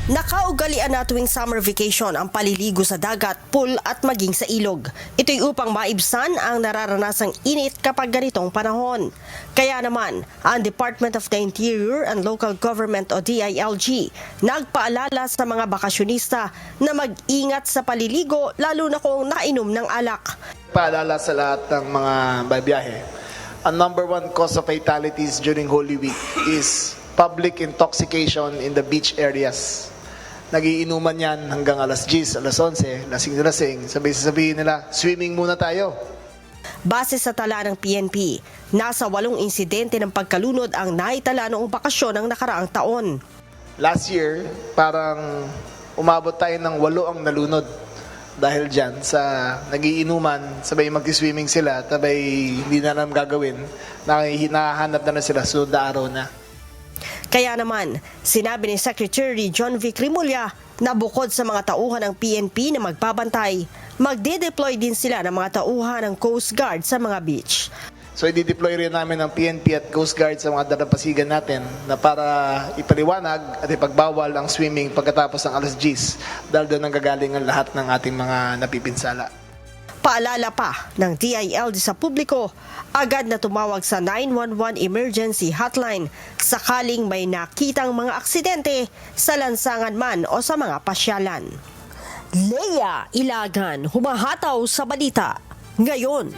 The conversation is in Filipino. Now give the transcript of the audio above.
Nakaugalian na tuwing summer vacation ang paliligo sa dagat, pool at maging sa ilog. Ito'y upang maibsan ang nararanasang init kapag ganitong panahon. Kaya naman, ang Department of the Interior and Local Government o DILG nagpaalala sa mga bakasyonista na mag-ingat sa paliligo lalo na kung nakainom ng alak. Paalala sa lahat ng mga babiyahe, ang number one cause of fatalities during Holy Week is public intoxication in the beach areas. Nagiinuman yan hanggang alas 10, alas 11, lasing na lasing, sabihin nila, swimming muna tayo. Base sa tala ng PNP, nasa 8 insidente ng pagkalunod ang naitala noong bakasyon ng nakaraang taon. Last year, parang umabot tayo ng 8 ang nalunod. Dahil dyan, sa nagiinuman, sabay mag-swimming sila, sabay hindi na alam gagawin, nahahanap na sila sunod na araw na. Kaya naman, sinabi ni Secretary John Vic Rimulya na bukod sa mga tauhan ng PNP na magbabantay, magde-deploy din sila ng mga tauhan ng Coast Guard sa mga beach. So i-deploy rin namin ng PNP at Coast Guard sa mga dalampasigan natin na para ipaliwanag at ipagbawal ang swimming pagkatapos ng alas 10 dahil doon ang gagaling ang lahat ng ating mga napipinsala. Paalala pa ng DILG sa publiko, agad na tumawag sa 911 emergency hotline sakaling may nakitang mga aksidente sa lansangan man o sa mga pasyalan. Leia Ilagan, humahataw sa balita ngayon.